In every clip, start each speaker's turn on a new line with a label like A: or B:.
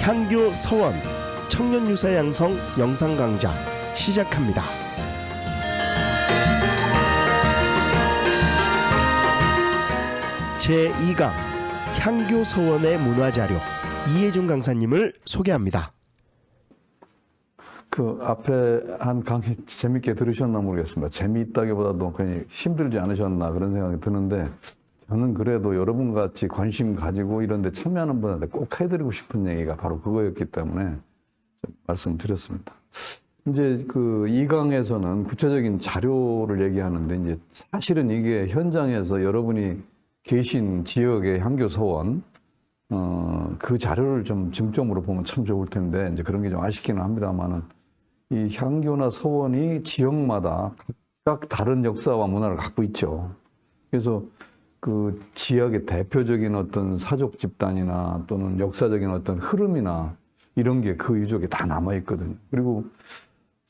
A: 향교 서원 청년 유사 양성 영상 강좌 시작합니다. 제2강 향교 서원의 문화자료 이혜준 강사님을 소개합니다.
B: 그 앞에 한 강의 재밌게 들으셨나 모르겠습니다. 재미있다기보다도 그냥 힘들지 않으셨나 그런 생각이 드는데, 저는 그래도 여러분 같이 관심 가지고 이런 데 참여하는 분한테 꼭 해드리고 싶은 얘기가 바로 그거였기 때문에 좀 말씀드렸습니다. 이제 그 2강에서는 구체적인 자료를 얘기하는데, 이제 사실은 이게 현장에서 여러분이 계신 지역의 향교 서원, 그 자료를 좀 중점으로 보면 참 좋을 텐데, 이제 그런 게 좀 아쉽기는 합니다만은, 이 향교나 서원이 지역마다 각각 다른 역사와 문화를 갖고 있죠. 그래서 그 지역의 대표적인 어떤 사족 집단이나 또는 역사적인 어떤 흐름이나 이런 게 그 유적에 다 남아있거든요. 그리고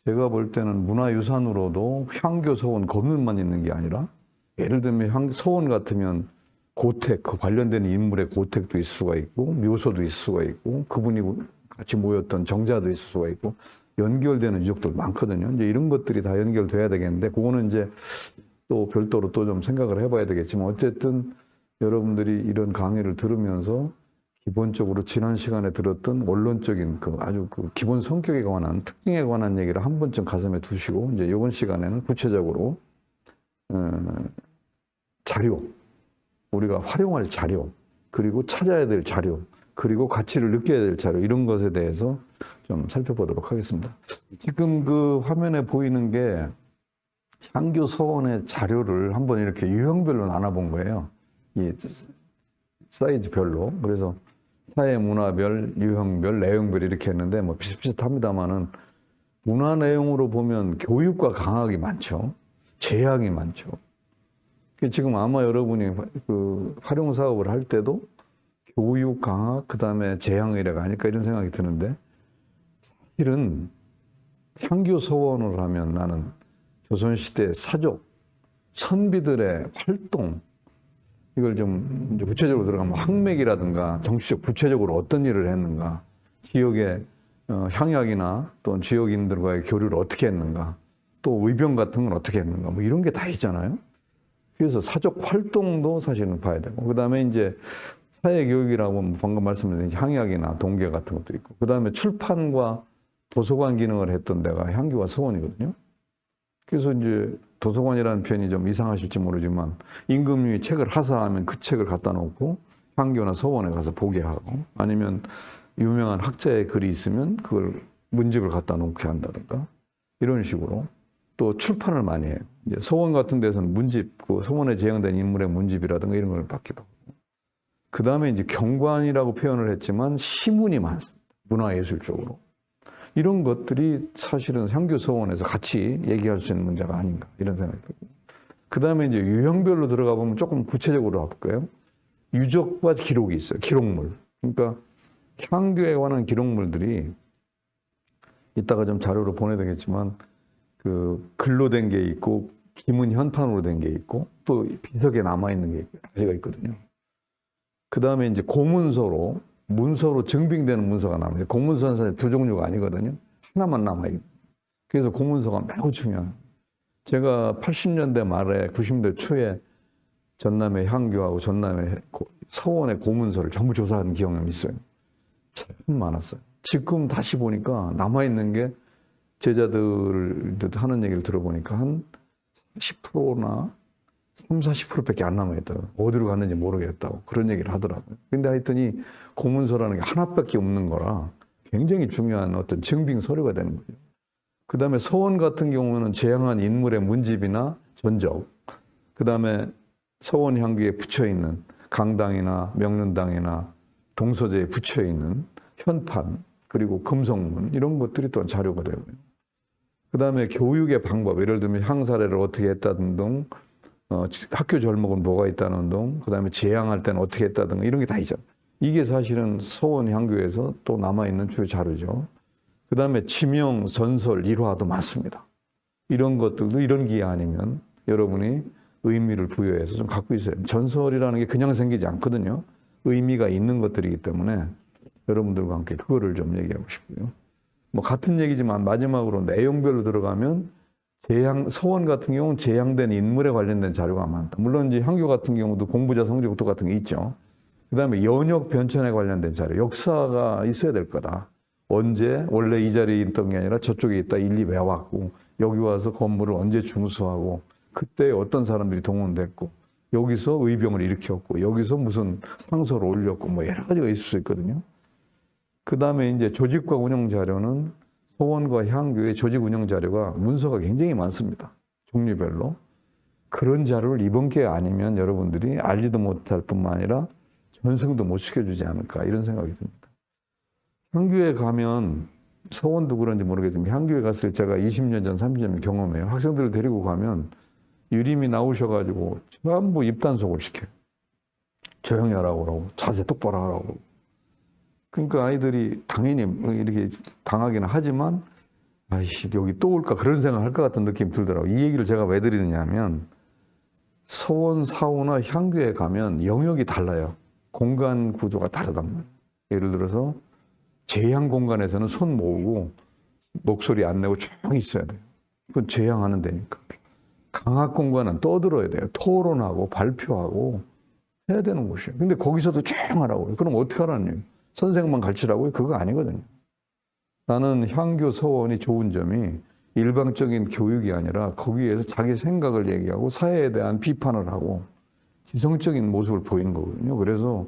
B: 제가 볼 때는 문화유산으로도 향교, 서원, 건물만 있는 게 아니라, 예를 들면 서원 같으면 고택, 그 관련된 인물의 고택도 있을 수가 있고, 묘소도 있을 수가 있고, 그분이 같이 모였던 정자도 있을 수가 있고, 연결되는 유적들 많거든요. 이제 이런 것들이 다 연결돼야 되겠는데, 그거는 이제 또 별도로 또 좀 생각을 해봐야 되겠지만, 어쨌든 여러분들이 이런 강의를 들으면서 기본적으로 지난 시간에 들었던 원론적인 그 아주 그 기본 성격에 관한, 특징에 관한 얘기를 한 번쯤 가슴에 두시고, 이제 이번 시간에는 구체적으로 자료, 우리가 활용할 자료, 그리고 찾아야 될 자료, 그리고 가치를 느껴야 될 자료, 이런 것에 대해서 좀 살펴보도록 하겠습니다. 지금 그 화면에 보이는 게 향교 서원의 자료를 한번 이렇게 유형별로 나눠본 거예요. 이 사이즈별로. 그래서 사회 문화별, 유형별, 내용별 이렇게 했는데, 뭐 비슷비슷합니다만은 문화 내용으로 보면 교육과 강학이 많죠. 재앙이 많죠. 지금 아마 여러분이 그 활용 사업을 할 때도 교육, 강학, 그 다음에 재앙의례가 아닐까 이런 생각이 드는데, 사실은 향교 서원을 하면 나는 조선시대 사족, 선비들의 활동, 이걸 좀 이제 구체적으로 들어가면 학맥이라든가 정치적 구체적으로 어떤 일을 했는가, 지역의 향약이나 또 지역인들과의 교류를 어떻게 했는가, 또 의병 같은 건 어떻게 했는가, 뭐 이런 게 다 있잖아요. 그래서 사족 활동도 사실은 봐야 되고, 그 다음에 이제 사회교육이라고 방금 말씀드린 향약이나 동계 같은 것도 있고, 그 다음에 출판과 도서관 기능을 했던 데가 향교와 서원이거든요. 그래서 이제 도서관이라는 표현이 좀 이상하실지 모르지만, 임금님이 책을 하사하면 그 책을 갖다 놓고 향교나 서원에 가서 보게 하고, 아니면 유명한 학자의 글이 있으면 그걸 문집을 갖다 놓게 한다든가, 이런 식으로 또 출판을 많이 해요. 이제 서원 같은 데서는 문집, 그 서원에 제형된 인물의 문집이라든가 이런 걸 받기도 하고, 그 다음에 이제 경관이라고 표현을 했지만 시문이 많습니다. 문화예술적으로. 이런 것들이 사실은 향교 서원에서 같이 얘기할 수 있는 문제가 아닌가 이런 생각이 들고, 그 다음에 이제 유형별로 들어가 보면 조금 구체적으로 해볼까요? 유적과 기록이 있어요. 기록물. 그러니까 향교에 관한 기록물들이 이따가 좀 자료로 보내야 되겠지만, 그 글로 된 게 있고 기문 현판으로 된 게 있고 또 비석에 남아있는 게 가지가 있거든요. 그 다음에 이제 고문서로, 문서로 증빙되는 문서가 남아요. 공문서는 사실 두 종류가 아니거든요. 하나만 남아요. 그래서 공문서가 매우 중요해요. 제가 80년대 말에 90년대 초에 전남의 향교하고 전남의 서원의 고문서를 전부 조사한 경험이 있어요. 참 많았어요. 지금 다시 보니까 남아있는 게, 제자들 하는 얘기를 들어보니까 한 10%나 30-40%밖에 안 남아있다고, 어디로 갔는지 모르겠다고 그런 얘기를 하더라고요. 근데 하여튼이 고문서라는 게 하나밖에 없는 거라 굉장히 중요한 어떤 증빙 서류가 되는 거죠. 그 다음에 서원 같은 경우는 재향한 인물의 문집이나 전적, 그 다음에 서원 향기에 붙여있는 강당이나 명륜당이나 동서재에 붙여있는 현판, 그리고 금성문, 이런 것들이 또 자료가 되고요. 그 다음에 교육의 방법, 예를 들면 향사례를 어떻게 했다든 등, 학교 절목은 뭐가 있다는 등, 그 다음에 재향할 때는 어떻게 했다든 이런 게 다 있죠. 이게 사실은 서원 향교에서 또 남아있는 주요 자료죠. 그 다음에 지명, 전설, 일화도 많습니다. 이런 것들도 이런 기회 아니면 여러분이 의미를 부여해서 좀 갖고 있어요. 전설이라는 게 그냥 생기지 않거든요. 의미가 있는 것들이기 때문에 여러분들과 함께 그거를 좀 얘기하고 싶고요. 뭐 같은 얘기지만 마지막으로 내용별로 들어가면 서원 같은 경우는 재향된 인물에 관련된 자료가 많다. 물론 이제 향교 같은 경우도 공부자 성적도 같은 게 있죠. 그 다음에 연역 변천에 관련된 자료, 역사가 있어야 될 거다. 언제 원래 이 자리에 있던 게 아니라 저쪽에 있다 일리 왜 왔고, 여기 와서 건물을 언제 중수하고, 그때 어떤 사람들이 동원됐고, 여기서 의병을 일으켰고, 여기서 무슨 상소를 올렸고, 뭐 여러 가지가 있을 수 있거든요. 그 다음에 이제 조직과 운영 자료는 서원과 향교의 조직 운영 자료가 문서가 굉장히 많습니다. 종류별로. 그런 자료를 이번 기회 아니면 여러분들이 알지도 못할 뿐만 아니라 전승도 못 시켜주지 않을까 이런 생각이 듭니다. 향교에 가면 서원도 그런지 모르겠지만 향교에 갔을 때 제가 20년 전, 30년 전 경험해요. 학생들을 데리고 가면 유림이 나오셔가지고 전부 입단속을 시켜요. 조용히 하라고 그러고 자세 똑바로 하라고. 그러니까 아이들이 당연히 이렇게 당하기는 하지만 아이씨 여기 또 올까 그런 생각을 할 것 같은 느낌이 들더라고요. 이 얘기를 제가 왜 드리느냐 하면 서원, 사후나 향교에 가면 영역이 달라요. 공간 구조가 다르단 말이에요. 예를 들어서 재향 공간에서는 손 모으고 목소리 안 내고 조용히 있어야 돼요. 그건 재향하는 데니까. 강학 공간은 떠들어야 돼요. 토론하고 발표하고 해야 되는 곳이에요. 근데 거기서도 조용하라고요. 그럼 어떻게 하라는 얘기예요? 선생만 가르치라고요? 그거 아니거든요. 나는 향교 서원이 좋은 점이 일방적인 교육이 아니라 거기에서 자기 생각을 얘기하고 사회에 대한 비판을 하고 지성적인 모습을 보이는 거거든요. 그래서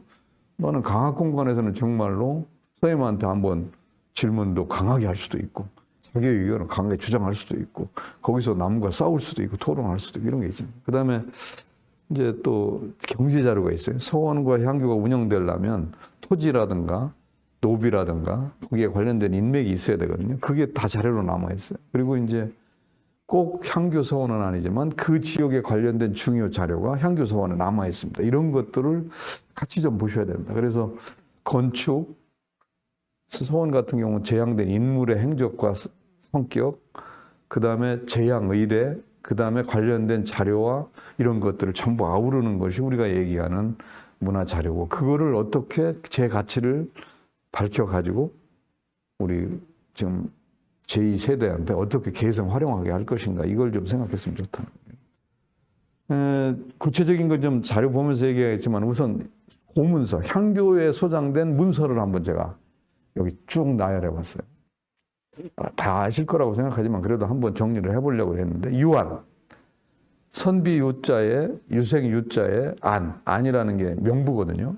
B: 나는 강학 공간에서는 정말로 선생님한테 한번 질문도 강하게 할 수도 있고 자기 의견을 강하게 주장할 수도 있고 거기서 남과 싸울 수도 있고 토론할 수도 있고 이런 게 있잖아요. 그 다음에 이제 또 경제 자료가 있어요. 서원과 향교가 운영되려면 토지라든가 노비라든가 거기에 관련된 인맥이 있어야 되거든요. 그게 다 자료로 남아 있어요. 그리고 이제 꼭 향교 서원은 아니지만 그 지역에 관련된 중요 자료가 향교 서원에 남아 있습니다. 이런 것들을 같이 좀 보셔야 된다. 그래서 건축, 서원 같은 경우는 재향된 인물의 행적과 성격, 그 다음에 재향 의례, 그 다음에 관련된 자료와 이런 것들을 전부 아우르는 것이 우리가 얘기하는 문화 자료고 그거를 어떻게 제 가치를 밝혀가지고 우리 지금 제2세대한테 어떻게 개성 활용하게 할 것인가 이걸 좀 생각했으면 좋다는 거예요. 구체적인 건 좀 자료 보면서 얘기하겠지만 우선 고문서, 향교에 소장된 문서를 한번 제가 여기 쭉 나열해 봤어요. 다 아실 거라고 생각하지만 그래도 한번 정리를 해보려고 했는데 유안, 선비 유자에 유생 유자에 안이라는 게 명부거든요.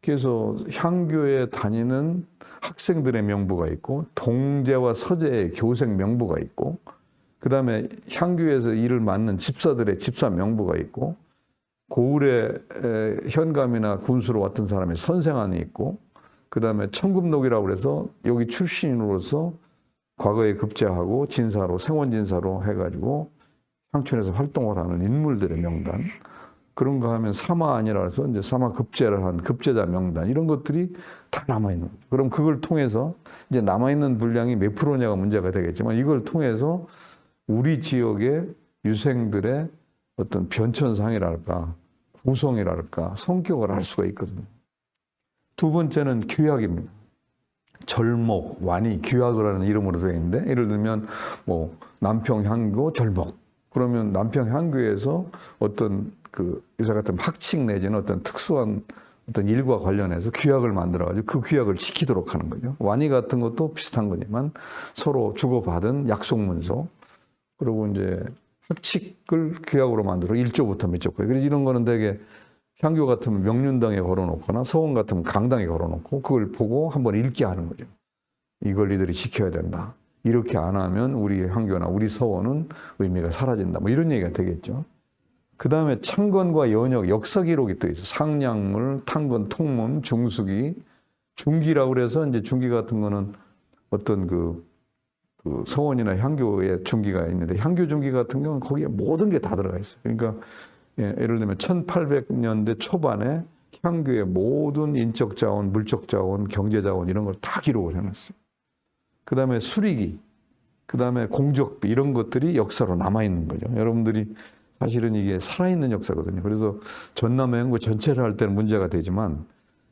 B: 그래서 향교에 다니는 학생들의 명부가 있고 동제와 서제의 교생 명부가 있고 그 다음에 향교에서 일을 맡는 집사들의 집사 명부가 있고 고을에 현감이나 군수로 왔던 사람의 선생안이 있고 그 다음에 청금록이라고 해서 여기 출신으로서 과거에 급제하고 진사로 생원진사로 해가지고 향촌에서 활동을 하는 인물들의 명단 그런 거 하면 사마안이라 해서 이제 사마 급제를 한 급제자 명단 이런 것들이 다 남아있는 거죠. 그럼 그걸 통해서 이제 남아있는 분량이 몇 프로냐가 문제가 되겠지만 이걸 통해서 우리 지역의 유생들의 어떤 변천상이랄까 구성이랄까 성격을 알 수가 있거든요. 두 번째는 규약입니다. 절목, 완이 규약을 하는 이름으로 되어 있는데 예를 들면 뭐 남평향교 절목 그러면 남평향교에서 어떤 그 요새 같은 학칙 내지는 어떤 특수한 어떤 일과 관련해서 규약을 만들어가지고 그 규약을 지키도록 하는 거죠. 완이 같은 것도 비슷한 거지만 서로 주고받은 약속문서 그리고 이제 학칙을 규약으로 만들어 1조부터 몇 조까지. 그래서 이런 거는 되게 향교 같으면 명륜당에 걸어놓거나 서원 같으면 강당에 걸어놓고 그걸 보고 한번 읽게 하는 거죠. 이걸 이들이 지켜야 된다. 이렇게 안 하면 우리 향교나 우리 서원은 의미가 사라진다. 뭐 이런 얘기가 되겠죠. 그 다음에 창건과 연역, 역사 기록이 또 있어요. 상량물, 탄건, 통문, 중수기, 중기라고 그래서 이제 중기 같은 거는 어떤 그 서원이나 향교의 중기가 있는데 향교 중기 같은 경우는 거기에 모든 게 다 들어가 있어요. 그러니까 예를 들면 1800년대 초반에 향교의 모든 인적 자원, 물적 자원, 경제 자원 이런 걸 다 기록을 해놨어요. 그 다음에 수리기, 그 다음에 공적비 이런 것들이 역사로 남아있는 거죠. 여러분들이 사실은 이게 살아있는 역사거든요. 그래서 전남의 행구 전체를 할 때는 문제가 되지만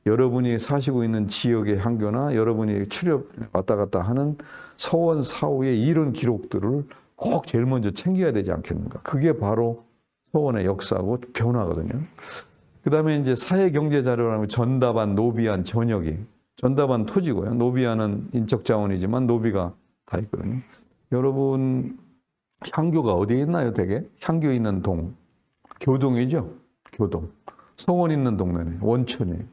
B: 여러분이 사시고 있는 지역의 향교나 여러분이 출입 왔다 갔다 하는 서원 사후의 이런 기록들을 꼭 제일 먼저 챙겨야 되지 않겠는가. 그게 바로 서원의 역사고 변화거든요. 그 다음에 이제 사회경제자료라면 전답안, 노비안, 전역이. 전답안 토지고요. 노비안은 인적 자원이지만 노비가 다 있거든요. 여러분, 향교가 어디에 있나요, 대개? 향교 있는 동. 교동이죠? 교동. 서원 있는 동네네. 원촌이에요.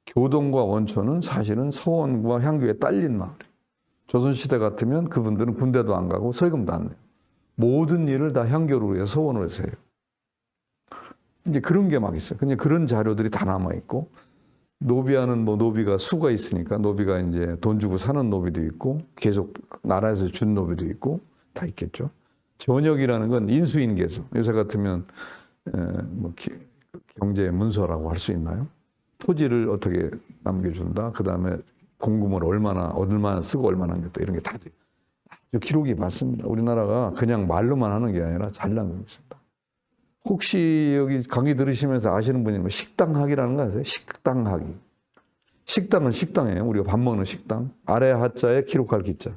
B: 교동과 원촌은 사실은 서원과 향교에 딸린 마을이에요. 조선시대 같으면 그분들은 군대도 안 가고 세금도 안 내요. 모든 일을 다 향교로 해서 서원으로 해서 해요. 이제 그런 게 막 있어요. 그냥 그런 자료들이 다 남아있고, 노비하는 뭐 노비가 수가 있으니까 노비가 이제 돈 주고 사는 노비도 있고, 계속 나라에서 준 노비도 있고, 다 있겠죠. 전역이라는 건 인수인계서. 요새 같으면, 경제 문서라고 할 수 있나요? 토지를 어떻게 남겨준다. 그 다음에 공금을 얼마나 쓰고 얼마나 남겼다. 이런 게 다 돼요. 기록이 많습니다. 우리나라가 그냥 말로만 하는 게 아니라 잘 남기고 있습니다. 혹시 여기 강의 들으시면서 아시는 분이 식당학이라는 거 아세요? 식당학이. 식당은 식당이에요. 우리가 밥 먹는 식당. 아래 하자에 기록할 기자.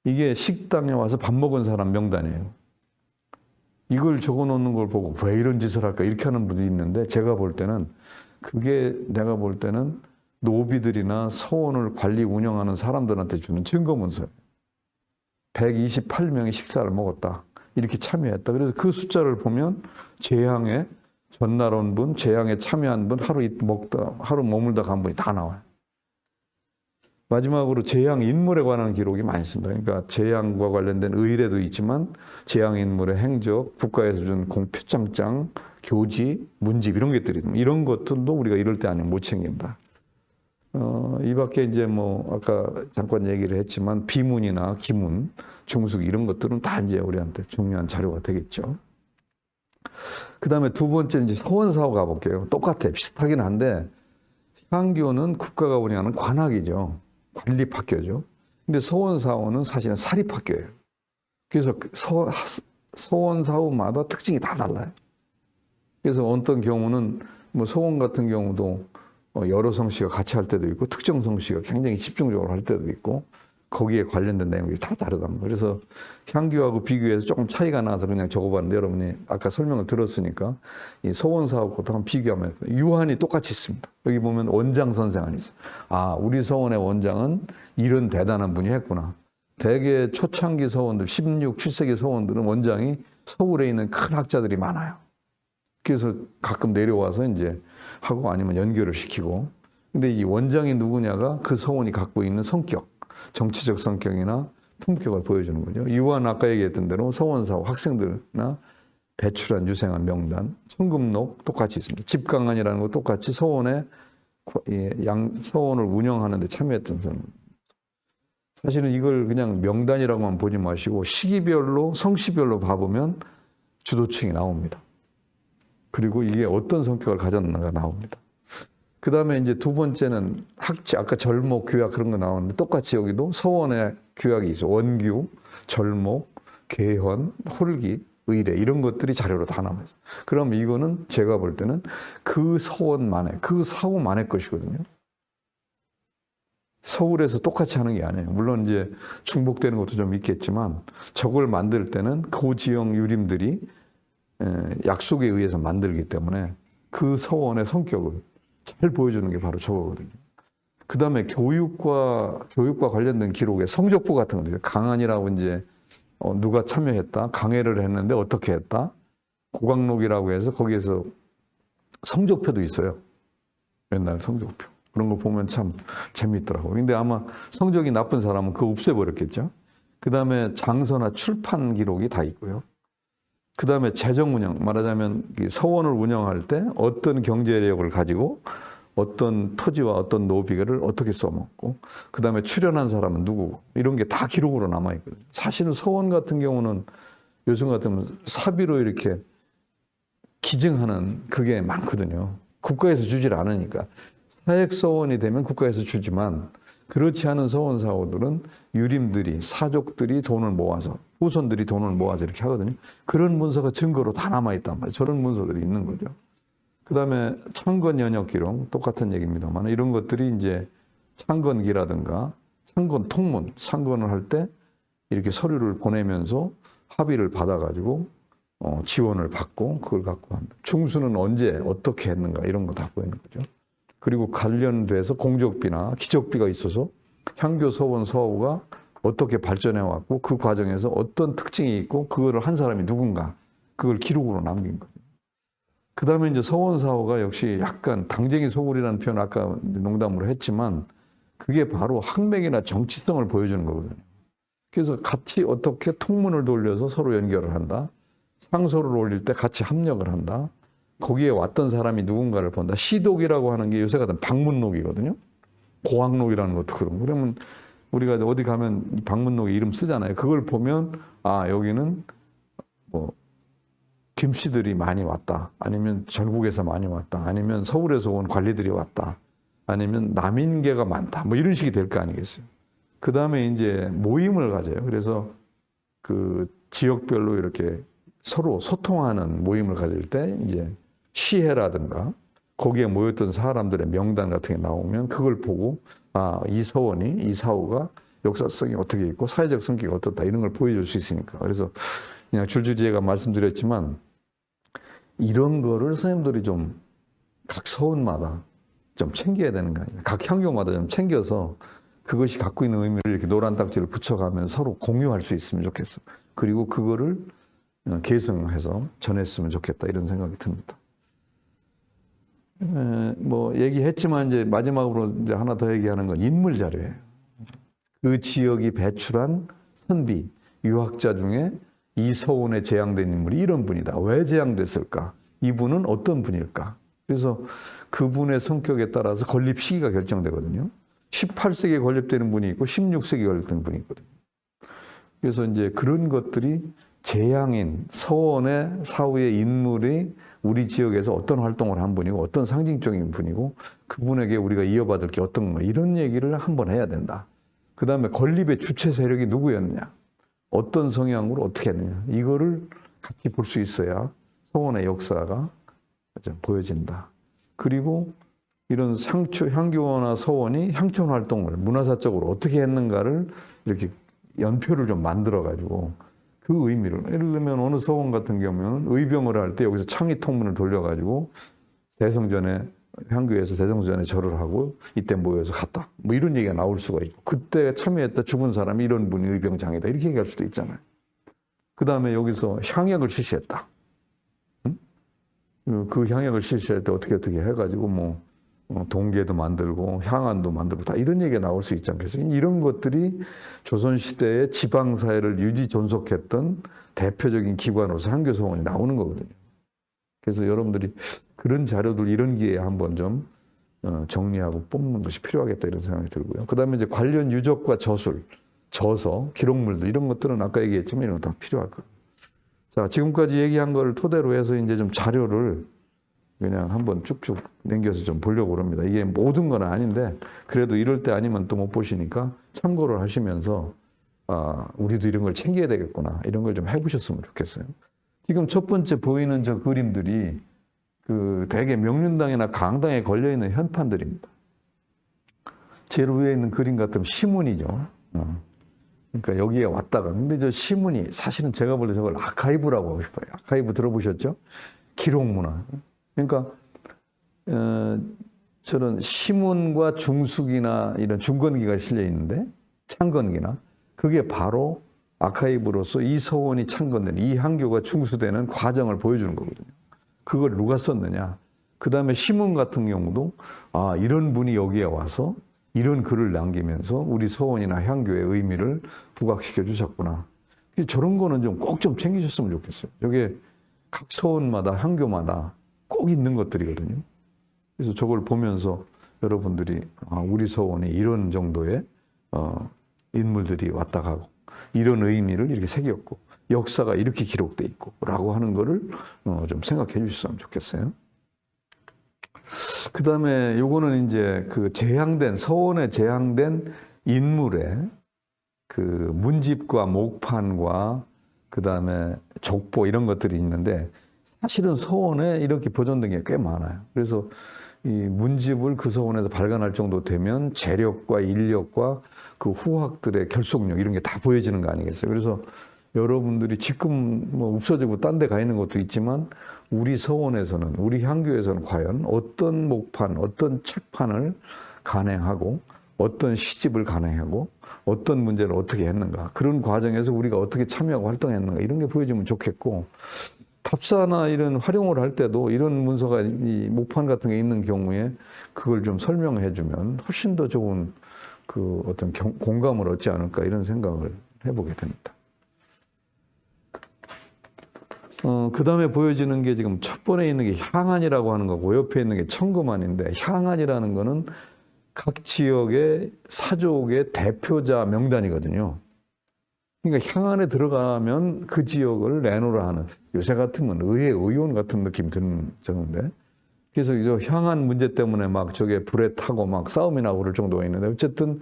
B: 이게 식당에 와서 밥 먹은 사람 명단이에요. 이걸 적어 놓는 걸 보고 왜 이런 짓을 할까 이렇게 하는 분이 있는데 제가 볼 때는 내가 볼 때는 노비들이나 서원을 관리 운영하는 사람들한테 주는 증거문서예요. 128명이 식사를 먹었다. 이렇게 참여했다. 그래서 그 숫자를 보면 재향에 전날 온 분, 재향에 참여한 분, 하루 머물다 간 분이 다 나와요. 마지막으로 재향 인물에 관한 기록이 많이 있습니다. 그러니까 재향과 관련된 의례도 있지만 재향 인물의 행적, 국가에서 준 공표장장, 교지, 문집 이런 것들이 이런 것들도 우리가 이럴 때 아니면 못 챙긴다. 이 밖에 이제 뭐 아까 잠깐 얘기를 했지만 비문이나 기문, 중숙 이런 것들은 다 이제 우리한테 중요한 자료가 되겠죠. 그 다음에 두 번째 이제 서원사후 가볼게요. 똑같아. 비슷하긴 한데 향교는 국가가 운영하는 관학이죠. 관립학교죠. 근데 서원사후는 사실은 사립학교예요. 그래서 서원사후마다 특징이 다 달라요. 그래서 어떤 경우는 뭐 서원 같은 경우도 여러 성씨가 같이 할 때도 있고 특정 성씨가 굉장히 집중적으로 할 때도 있고 거기에 관련된 내용이 다 다르답니다. 그래서 향교하고 비교해서 조금 차이가 나서 그냥 적어봤는데 여러분이 아까 설명을 들었으니까 이 서원사하고 한번 비교하면 유한이 똑같이 있습니다. 여기 보면 원장 선생안이 있어요. 아, 우리 서원의 원장은 이런 대단한 분이 했구나. 대개 초창기 서원들, 16, 7세기 서원들은 원장이 서울에 있는 큰 학자들이 많아요. 그래서 가끔 내려와서 이제 하고 아니면 연결을 시키고. 근데 이 원장이 누구냐가 그 서원이 갖고 있는 성격, 정치적 성격이나 품격을 보여주는 거죠. 유한 아까 얘기했던 대로 서원사후 학생들이나 배출한 유생한 명단, 청금록 똑같이 있습니다. 집강안이라는 거 똑같이 서원을 운영하는 데 참여했던 사람. 사실은 이걸 그냥 명단이라고만 보지 마시고 시기별로 성씨별로 봐보면 주도층이 나옵니다. 그리고 이게 어떤 성격을 가졌는가 나옵니다. 그 다음에 이제 두 번째는 아까 절목, 규약 그런 거 나오는데 똑같이 여기도 서원의 규약이 있어요. 원규, 절목, 계헌, 홀기, 의례 이런 것들이 자료로 다 남아요. 그럼 이거는 제가 볼 때는 그 서원만의, 그 사후만의 것이거든요. 서울에서 똑같이 하는 게 아니에요. 물론 이제 중복되는 것도 좀 있겠지만 저걸 만들 때는 그 지역 유림들이 약속에 의해서 만들기 때문에 그 서원의 성격을 잘 보여주는 게 바로 저거거든요. 그 다음에 교육과 관련된 기록에 성적부 같은 거, 강한이라고 이제 누가 참여했다, 강해를 했는데 어떻게 했다, 고강록이라고 해서 거기에서 성적표도 있어요. 옛날 성적표. 그런 거 보면 참 재미있더라고요. 근데 아마 성적이 나쁜 사람은 그거 없애버렸겠죠. 그 다음에 장서나 출판 기록이 다 있고요. 그 다음에 재정 운영, 말하자면 서원을 운영할 때 어떤 경제력을 가지고 어떤 토지와 어떤 노비를 어떻게 써먹고 그 다음에 출연한 사람은 누구고 이런 게 다 기록으로 남아있거든요. 사실은 서원 같은 경우는 요즘 같으면 사비로 이렇게 기증하는 그게 많거든요. 국가에서 주질 않으니까. 사액서원이 되면 국가에서 주지만 그렇지 않은 서원사호들은 유림들이, 사족들이 돈을 모아서, 후손들이 돈을 모아서 이렇게 하거든요. 그런 문서가 증거로 다 남아있단 말이에요. 저런 문서들이 있는 거죠. 그다음에 창건 연역 기록 똑같은 얘기입니다만 이런 것들이 이제 창건기라든가 창건 통문, 창건을 할 때 이렇게 서류를 보내면서 합의를 받아가지고 지원을 받고 그걸 갖고 한다. 중수는 언제 어떻게 했는가 이런 거 다 보이는 거죠. 그리고 관련돼서 공적비나 기적비가 있어서 향교 서원 서우가 어떻게 발전해 왔고 그 과정에서 어떤 특징이 있고 그거를 한 사람이 누군가 그걸 기록으로 남긴 거죠. 그 다음에 이제 서원 사후가 역시 약간 당쟁이 소굴이라는 표현 아까 농담으로 했지만 그게 바로 학맥이나 정치성을 보여주는 거거든요. 그래서 같이 어떻게 통문을 돌려서 서로 연결을 한다. 상소를 올릴 때 같이 합력을 한다. 거기에 왔던 사람이 누군가를 본다. 시독이라고 하는 게 요새 같은 방문록이거든요. 고학록이라는 것도 그런. 그러면 우리가 어디 가면 방문록에 이름 쓰잖아요. 그걸 보면 아 여기는 뭐 김씨들이 많이 왔다. 아니면 전국에서 많이 왔다. 아니면 서울에서 온 관리들이 왔다. 아니면 남인계가 많다. 뭐 이런 식이 될 거 아니겠어요. 그 다음에 이제 모임을 가져요. 그래서 그 지역별로 이렇게 서로 소통하는 모임을 가질 때 이제 시해라든가 거기에 모였던 사람들의 명단 같은 게 나오면 그걸 보고 아, 이 서원이, 이 사후가 역사성이 어떻게 있고 사회적 성격이 어떻다 이런 걸 보여줄 수 있으니까. 그래서 그냥 줄줄이 말씀드렸지만 이런 거를 선생님들이 좀 각 서원마다 좀 챙겨야 되는 거 아니에요. 각 향교마다 좀 챙겨서 그것이 갖고 있는 의미를 이렇게 노란 딱지를 붙여가면 서로 공유할 수 있으면 좋겠어. 그리고 그거를 계승해서 전했으면 좋겠다 이런 생각이 듭니다. 뭐 얘기했지만 이제 마지막으로 이제 하나 더 얘기하는 건 인물 자료예요. 그 지역이 배출한 선비 유학자 중에 이 서원에 제향된 인물이 이런 분이다. 왜 제향됐을까? 이분은 어떤 분일까? 그래서 그분의 성격에 따라서 건립 시기가 결정되거든요. 18세기에 건립되는 분이 있고 16세기에 건립되는 분이 있거든요. 그래서 이제 그런 것들이 제향인 서원의 사후의 인물이 우리 지역에서 어떤 활동을 한 분이고 어떤 상징적인 분이고 그분에게 우리가 이어받을 게 어떤 거 이런 얘기를 한번 해야 된다. 그 다음에 건립의 주체 세력이 누구였느냐, 어떤 성향으로 어떻게 했느냐 이거를 같이 볼 수 있어야 서원의 역사가 보여진다. 그리고 이런 향교나 서원이 향촌 활동을 문화사적으로 어떻게 했는가를 이렇게 연표를 좀 만들어가지고 그 의미를 예를 들면 어느 서원 같은 경우는 의병을 할 때 여기서 창의 통문을 돌려가지고 대성전에 향교에서 대성전에 절을 하고 이때 모여서 갔다. 뭐 이런 얘기가 나올 수가 있고 그때 참여했다 죽은 사람이 이런 분이 의병장이다 이렇게 얘기할 수도 있잖아요. 그 다음에 여기서 향약을 실시했다. 그 향약을 실시할 때 어떻게 해가지고 뭐 동계도 만들고 향안도 만들고 다 이런 얘기가 나올 수 있지 않겠어요? 이런 것들이 조선시대의 지방사회를 유지 존속했던 대표적인 기관으로서 향교서원이 나오는 거거든요. 그래서 여러분들이 그런 자료들 이런 기회에 한번 좀 정리하고 뽑는 것이 필요하겠다 이런 생각이 들고요. 그 다음에 이제 관련 유적과 저술, 저서, 기록물들 이런 것들은 아까 얘기했지만 이런 거 다 필요할 거예요. 자, 지금까지 얘기한 걸 토대로 해서 이제 좀 자료를 그냥 한번 쭉쭉 남겨서 좀 보려고 합니다. 이게 모든 건 아닌데 그래도 이럴 때 아니면 또 못 보시니까 참고를 하시면서 아, 우리도 이런 걸 챙겨야 되겠구나 이런 걸 좀 해보셨으면 좋겠어요. 지금 첫 번째 보이는 저 그림들이 그 대개 명륜당이나 강당에 걸려있는 현판들입니다. 제일 위에 있는 그림 같으면 시문이죠. 그러니까 여기에 왔다가 근데 저 시문이 사실은 제가 볼 때 저걸 아카이브라고 하고 싶어요. 아카이브 들어보셨죠? 기록문화. 그러니까 저런 시문과 중수기나 이런 중건기가 실려 있는데 창건기나 그게 바로 아카이브로서 이 서원이 창건된 이 향교가 충수되는 과정을 보여주는 거거든요. 그걸 누가 썼느냐. 그 다음에 시문 같은 경우도 아 이런 분이 여기에 와서 이런 글을 남기면서 우리 서원이나 향교의 의미를 부각시켜 주셨구나. 저런 거는 좀 꼭 좀 챙기셨으면 좋겠어요. 저게 각 서원마다 향교마다 꼭 있는 것들이거든요. 그래서 저걸 보면서 여러분들이 아, 우리 서원이 이런 정도의 인물들이 왔다 가고 이런 의미를 이렇게 새겼고 역사가 이렇게 기록돼 있고 라고 하는 거를 좀 생각해 주셨으면 좋겠어요. 그 다음에 요거는 이제 그 제향된 서원에 제향된 인물의 그 문집과 목판과 그 다음에 족보 이런 것들이 있는데 사실은 서원에 이렇게 보존된 게 꽤 많아요. 그래서 이 문집을 그 서원에서 발간할 정도 되면 재력과 인력과 그 후학들의 결속력 이런 게 다 보여지는 거 아니겠어요? 그래서 여러분들이 지금 뭐 없어지고 딴 데 가 있는 것도 있지만 우리 서원에서는, 우리 향교에서는 과연 어떤 목판, 어떤 책판을 간행하고 어떤 시집을 간행하고 어떤 문제를 어떻게 했는가, 그런 과정에서 우리가 어떻게 참여하고 활동했는가, 이런 게 보여주면 좋겠고, 답사나 이런 활용을 할 때도 이런 문서가 이 목판 같은 게 있는 경우에 그걸 좀 설명해 주면 훨씬 더 좋은 그 어떤 공감을 얻지 않을까, 이런 생각을 해보게 됩니다. 그 다음에 보여지는 게 지금 첫 번에 있는 게 향안이라고 하는 거고, 옆에 있는 게 청금안인데, 향안이라는 거는 각 지역의 사족의 대표자 명단이거든요. 그러니까 향안에 들어가면 그 지역을 내노라 하는, 요새 같으면 의회 의원 같은 느낌이 드는 정도인데, 그래서 이 향안 문제 때문에 막 저게 불에 타고 막 싸움이 나고 그럴 정도가 있는데, 어쨌든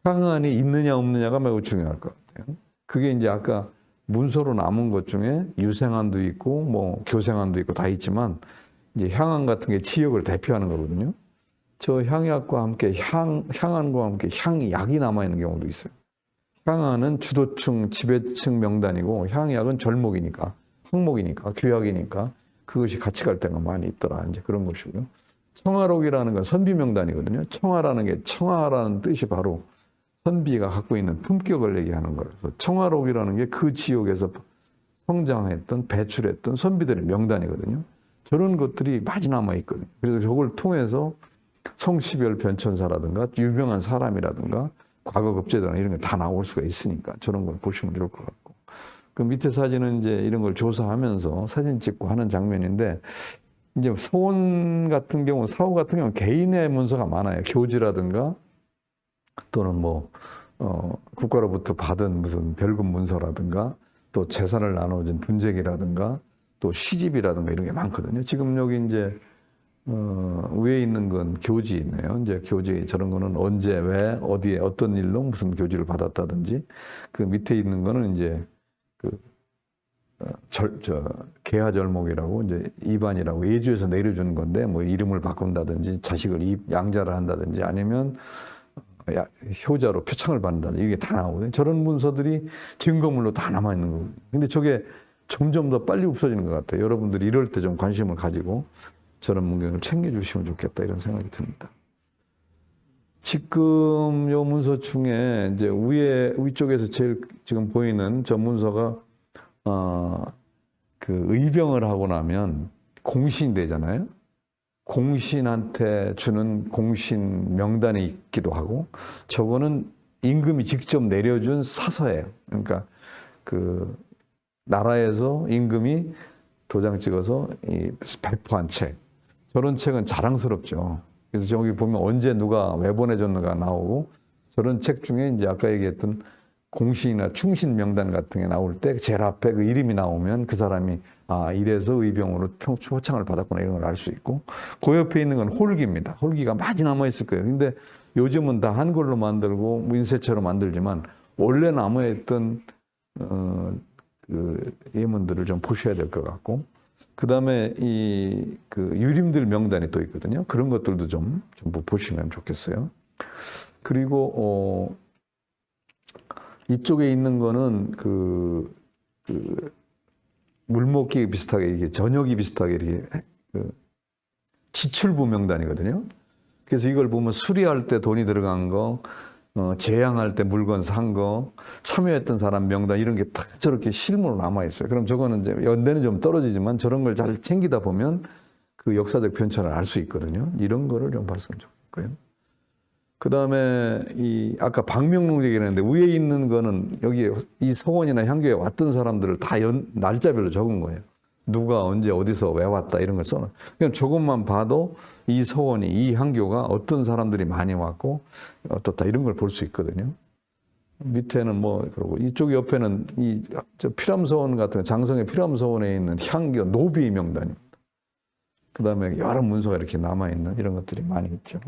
B: 향안이 있느냐 없느냐가 매우 중요할 것 같아요. 그게 이제 아까 문서로 남은 것 중에 유생안도 있고 뭐 교생안도 있고 다 있지만, 이제 향안 같은 게 지역을 대표하는 거거든요. 저 향약과 함께 향안과 함께 향약이 남아있는 경우도 있어요. 향안은 주도층, 지배층 명단이고, 향약은 절목이니까, 항목이니까, 규약이니까 그것이 같이 갈 때가 많이 있더라. 이제 그런 것이고요. 청하록이라는 건 선비 명단이거든요. 청하라는 게, 청하라는 뜻이 바로 선비가 갖고 있는 품격을 얘기하는 거라서, 청하록이라는 게 그 지역에서 성장했던, 배출했던 선비들의 명단이거든요. 저런 것들이 많이 남아있거든요. 그래서 저걸 통해서 성시별 변천사라든가 유명한 사람이라든가 과거 급제도나 이런 게 다 나올 수가 있으니까 저런 걸 보시면 좋을 것 같고, 그 밑에 사진은 이제 이런 걸 조사하면서 사진 찍고 하는 장면인데, 이제 서원 같은 경우, 사후 같은 경우 개인의 문서가 많아요. 교지라든가 또는 뭐 국가로부터 받은 무슨 별금 문서라든가 또 재산을 나눠준 분재기라든가 또 시집이라든가 이런 게 많거든요. 지금 여기 이제 위에 있는 건 교지 있네요. 이제 교지, 저런 거는 언제, 왜, 어디에, 어떤 일로 무슨 교지를 받았다든지, 그 밑에 있는 거는 이제 계하절목이라고, 이제 입안이라고 예주에서 내려주는 건데, 뭐 이름을 바꾼다든지, 자식을 양자를 한다든지, 아니면 효자로 표창을 받는다든지, 이게 다 나오거든요. 저런 문서들이 증거물로 다 남아있는 거거든요. 근데 저게 점점 더 빨리 없어지는 것 같아요. 여러분들이 이럴 때 좀 관심을 가지고 저런 문경을 챙겨주시면 좋겠다, 이런 생각이 듭니다. 지금 요 문서 중에 이제 위쪽에서 제일 지금 보이는 저 문서가 그 의병을 하고 나면 공신이 되잖아요. 공신한테 주는 공신 명단이 있기도 하고, 저거는 임금이 직접 내려준 사서예요. 그러니까 그 나라에서 임금이 도장 찍어서 배포한 책. 저런 책은 자랑스럽죠. 그래서 저기 보면 언제 누가 왜 보내줬는가 나오고, 저런 책 중에 이제 아까 얘기했던 공신이나 충신 명단 같은 게 나올 때 제일 앞에 그 이름이 나오면 그 사람이 이래서 의병으로 표창을 받았구나, 이런 걸 알 수 있고, 그 옆에 있는 건 홀기입니다. 홀기가 많이 남아있을 거예요. 근데 요즘은 다 한글로 만들고 문세체로 만들지만 원래 남아있던 그 예문들을 좀 보셔야 될 것 같고, 그 다음에 그 유림들 명단이 또 있거든요. 그런 것들도 좀 보시면 좋겠어요. 그리고 이쪽에 있는 거는 그 물먹기 비슷하게, 이게 전역이 비슷하게 이렇게 지출부 명단이거든요. 그래서 이걸 보면 수리할 때 돈이 들어간 거, 재양할 때 물건 산 거, 참여했던 사람 명단, 이런 게 다 저렇게 실물로 남아있어요. 그럼 저거는 이제 연대는 좀 떨어지지만 저런 걸 잘 챙기다 보면 그 역사적 변천을 알 수 있거든요. 이런 거를 좀 봤으면 좋겠고요. 그 다음에 아까 방명록 얘기했는데, 위에 있는 거는 여기 이 서원이나 향교에 왔던 사람들을 다 날짜별로 적은 거예요. 누가 언제 어디서 왜 왔다, 이런 걸 써놔. 그냥 저것만 봐도 이 서원이, 이 향교가 어떤 사람들이 많이 왔고 어떻다, 이런 걸 볼 수 있거든요. 밑에는 뭐 그러고, 이쪽 옆에는 저 피람서원 같은, 장성의 피람서원에 있는 향교 노비 명단입니다. 그 다음에 여러 문서가 이렇게 남아있는 이런 것들이 많이 있죠.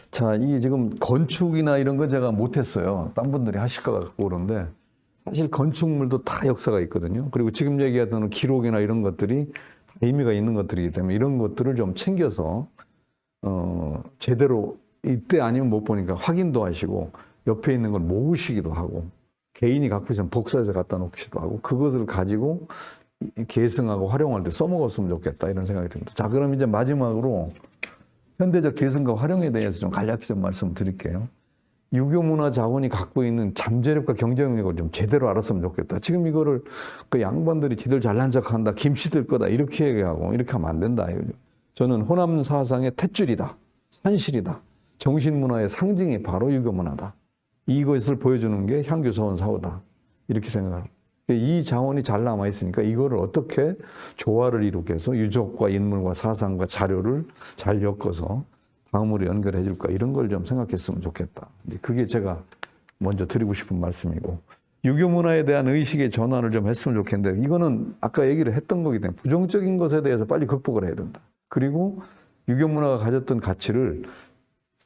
B: 자, 이 지금 건축이나 이런 거 제가 못했어요. 딴 분들이 하실 것 같고 그런데, 사실 건축물도 다 역사가 있거든요. 그리고 지금 얘기하던 기록이나 이런 것들이 다 의미가 있는 것들이기 때문에 이런 것들을 좀 챙겨서 제대로 이때 아니면 못 보니까 확인도 하시고 옆에 있는 걸 모으시기도 하고 개인이 갖고 있으면 복사해서 갖다 놓기도 하고 그것을 가지고 계승하고 활용할 때 써먹었으면 좋겠다 이런 생각이 듭니다. 자, 그럼 이제 마지막으로 현대적 계승과 활용에 대해서 좀 간략히 좀 말씀드릴게요. 유교 문화 자원이 갖고 있는 잠재력과 경쟁력을 좀 제대로 알았으면 좋겠다. 지금 이거를 그 양반들이 지들 잘난 척한다, 김씨 들 거다 이렇게 얘기하고 이렇게 하면 안 된다. 저는 호남 사상의 탯줄이다, 산실이다. 정신문화의 상징이 바로 유교 문화다. 이것을 보여주는 게 향교서원 사후다. 이렇게 생각합니다. 이 자원이 잘 남아 있으니까 이거를 어떻게 조화를 이루게 해서 유적과 인물과 사상과 자료를 잘 엮어서 다음으로 연결해 줄까 이런 걸 좀 생각했으면 좋겠다. 이제 그게 제가 먼저 드리고 싶은 말씀이고 유교 문화에 대한 의식의 전환을 좀 했으면 좋겠는데 이거는 아까 얘기를 했던 거기 때문에 부정적인 것에 대해서 빨리 극복을 해야 된다. 그리고 유교 문화가 가졌던 가치를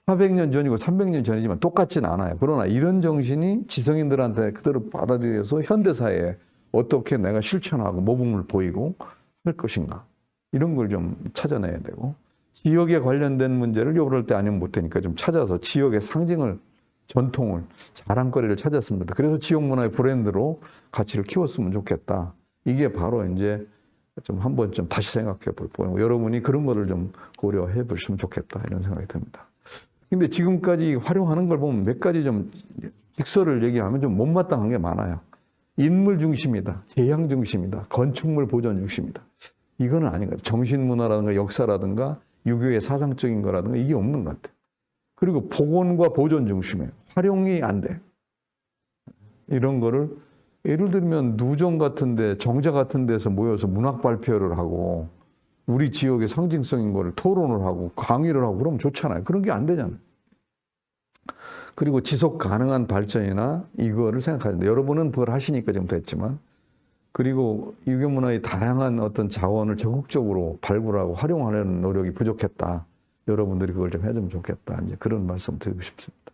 B: 400년 전이고 300년 전이지만 똑같지는 않아요. 그러나 이런 정신이 지성인들한테 그대로 받아들여서 현대사회에 어떻게 내가 실천하고 모범을 보이고 할 것인가 이런 걸 좀 찾아내야 되고 지역에 관련된 문제를 요럴 때 아니면 못 되니까 좀 찾아서 지역의 상징을 전통을 자랑거리를 찾았습니다. 그래서 지역 문화의 브랜드로 가치를 키웠으면 좋겠다. 이게 바로 이제 좀 한번 좀 다시 생각해 볼 거고 여러분이 그런 거를 좀 고려해 보시면 좋겠다 이런 생각이 듭니다. 근데 지금까지 활용하는 걸 보면 몇 가지 좀 직설을 얘기하면 좀 못마땅한 게 많아요. 인물 중심이다. 재향 중심이다. 건축물 보존 중심이다. 이거는 아닌 것 같아요. 정신문화라든가 역사라든가 유교의 사상적인 거라든가 이게 없는 것 같아요. 그리고 복원과 보존 중심이에요. 활용이 안 돼. 이런 거를 예를 들면 누정 같은데 정자 같은 데서 모여서 문학 발표를 하고 우리 지역의 상징성인 거를 토론을 하고 강의를 하고 그러면 좋잖아요. 그런 게 안 되잖아요. 그리고 지속 가능한 발전이나 이거를 생각하는데 여러분은 그걸 하시니까 좀 됐지만 그리고 유교 문화의 다양한 어떤 자원을 적극적으로 발굴하고 활용하려는 노력이 부족했다. 여러분들이 그걸 좀 해주면 좋겠다. 이제 그런 말씀 드리고 싶습니다.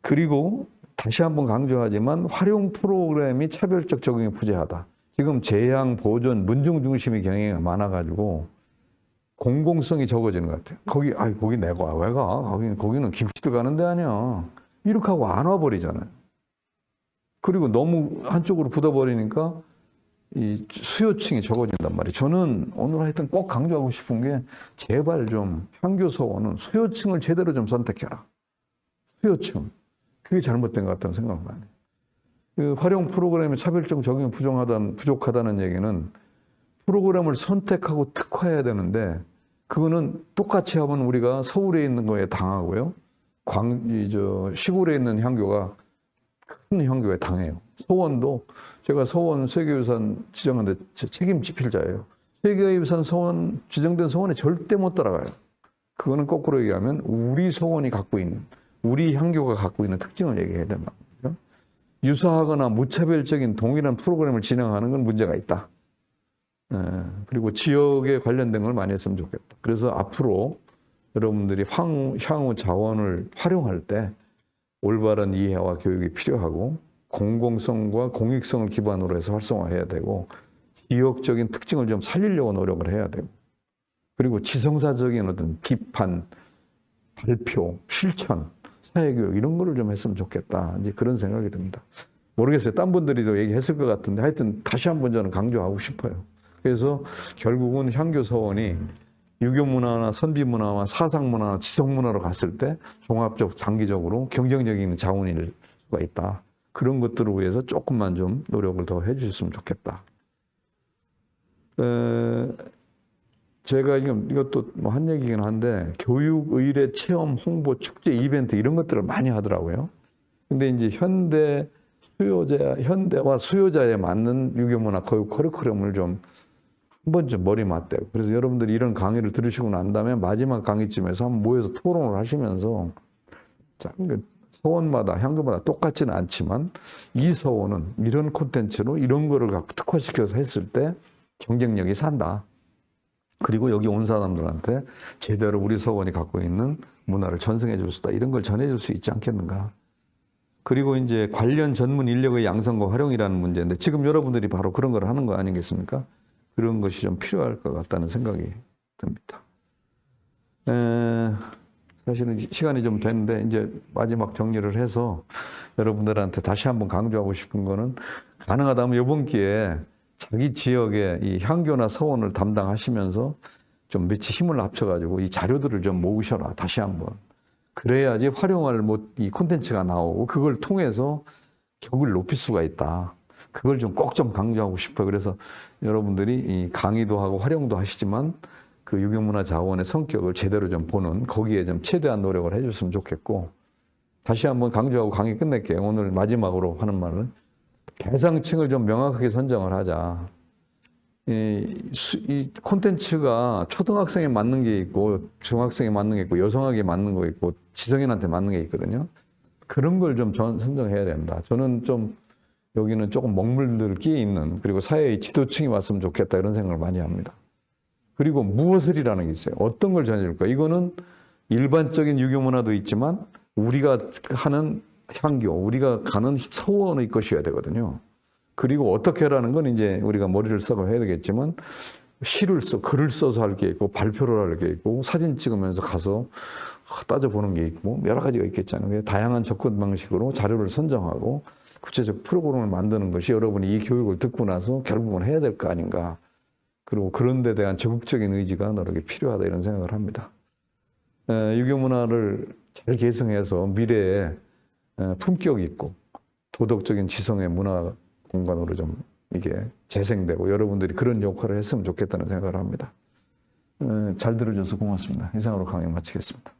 B: 그리고 다시 한번 강조하지만 활용 프로그램이 차별적 적용이 부재하다. 지금 재향, 보존, 문중 중심의 경향이 많아가지고 공공성이 적어지는 것 같아요. 거기 내가 왜 가? 거기는 김씨들 가는 데 아니야. 이렇게 하고 안 와버리잖아요. 그리고 너무 한쪽으로 굳어버리니까 이 수요층이 적어진단 말이에요. 저는 오늘 하여튼 꼭 강조하고 싶은 게 제발 좀 향교서원은 수요층을 제대로 좀 선택해라. 수요층. 그게 잘못된 것 같다는 생각을 많이 해요. 그 활용 프로그램의 차별적 적용이 부족하다는 얘기는 프로그램을 선택하고 특화해야 되는데 그거는 똑같이 하면 우리가 서울에 있는 거에 당하고요. 시골에 있는 향교가 큰 향교에 당해요. 서원도 제가 서원 세계유산 지정하는데 책임 지필자예요. 세계유산 서원 지정된 서원에 절대 못 따라가요. 그거는 거꾸로 얘기하면 우리 서원이 갖고 있는 우리 향교가 갖고 있는 특징을 얘기해야 된다. 유사하거나 무차별적인 동일한 프로그램을 진행하는 건 문제가 있다. 그리고 지역에 관련된 걸 많이 했으면 좋겠다. 그래서 앞으로 여러분들이 향후 자원을 활용할 때 올바른 이해와 교육이 필요하고 공공성과 공익성을 기반으로 해서 활성화해야 되고 지역적인 특징을 좀 살리려고 노력을 해야 되고 그리고 지성사적인 어떤 비판, 발표, 실천, 사회교육 이런 거를 좀 했으면 좋겠다. 이제 그런 생각이 듭니다. 모르겠어요. 딴 분들이도 얘기했을 것 같은데 하여튼 다시 한번 저는 강조하고 싶어요. 그래서 결국은 향교서원이 유교문화나 선비문화와 사상문화나 지성문화로 갔을 때 종합적 장기적으로 경쟁력이 있는 자원일 수가 있다. 그런 것들을 위해서 조금만 좀 노력을 더 해주셨으면 좋겠다. 제가 이것도 뭐 한 얘기긴 한데 교육, 의례, 체험, 홍보, 축제, 이벤트 이런 것들을 많이 하더라고요. 근데 이제 현대와 수요자에 맞는 유교문화 교육 커리큘럼을 좀 한 번쯤 머리 맞대고 그래서 여러분들이 이런 강의를 들으시고 난 다음에 마지막 강의쯤에서 한번 모여서 토론을 하시면서 서원마다 향교마다 똑같지는 않지만 이 서원은 이런 콘텐츠로 이런 거를 갖고 특화시켜서 했을 때 경쟁력이 산다. 그리고 여기 온 사람들한테 제대로 우리 서원이 갖고 있는 문화를 전승해 줄 수 있다. 이런 걸 전해줄 수 있지 않겠는가. 그리고 이제 관련 전문 인력의 양성과 활용이라는 문제인데 지금 여러분들이 바로 그런 걸 하는 거 아니겠습니까? 그런 것이 좀 필요할 것 같다는 생각이 듭니다. 사실은 시간이 좀 됐는데 이제 마지막 정리를 해서 여러분들한테 다시 한번 강조하고 싶은 거는 가능하다면 이번 기회에 자기 지역의 이 향교나 서원을 담당하시면서 좀 며칠 힘을 합쳐가지고 이 자료들을 좀 모으셔라. 다시 한번. 그래야지 활용할 이 콘텐츠가 나오고 그걸 통해서 격을 높일 수가 있다. 그걸 좀 꼭 좀 강조하고 싶어요. 그래서 여러분들이 이 강의도 하고 활용도 하시지만 그 유교문화자원의 성격을 제대로 좀 보는 거기에 좀 최대한 노력을 해줬으면 좋겠고 다시 한번 강조하고 강의 끝낼게요. 오늘 마지막으로 하는 말은 대상층을 좀 명확하게 선정을 하자. 이 콘텐츠가 초등학생에 맞는 게 있고 중학생에 맞는 게 있고 여성에게 맞는 거 있고 지성인한테 맞는 게 있거든요. 그런 걸 좀 선정해야 된다. 저는 좀 여기는 조금 먹물들 끼어 있는 그리고 사회의 지도층이 왔으면 좋겠다 이런 생각을 많이 합니다. 그리고 무엇을이라는 게 있어요. 어떤 걸 전해줄까? 이거는 일반적인 유교 문화도 있지만 우리가 하는 향교, 우리가 가는 서원의 것이어야 되거든요. 그리고 어떻게 하라는 건 이제 우리가 머리를 써서 해야 되겠지만 글을 써서 할 게 있고 발표를 할 게 있고 사진 찍으면서 가서 따져보는 게 있고 여러 가지가 있겠잖아요. 다양한 접근 방식으로 자료를 선정하고 구체적 프로그램을 만드는 것이 여러분이 이 교육을 듣고 나서 결국은 해야 될 거 아닌가. 그리고 그런 데 대한 적극적인 의지가 너에게 필요하다 이런 생각을 합니다. 유교 문화를 잘 개성해서 미래에 품격 있고 도덕적인 지성의 문화 공간으로 좀 이게 재생되고 여러분들이 그런 역할을 했으면 좋겠다는 생각을 합니다. 잘 들어줘서 고맙습니다. 이상으로 강의 마치겠습니다.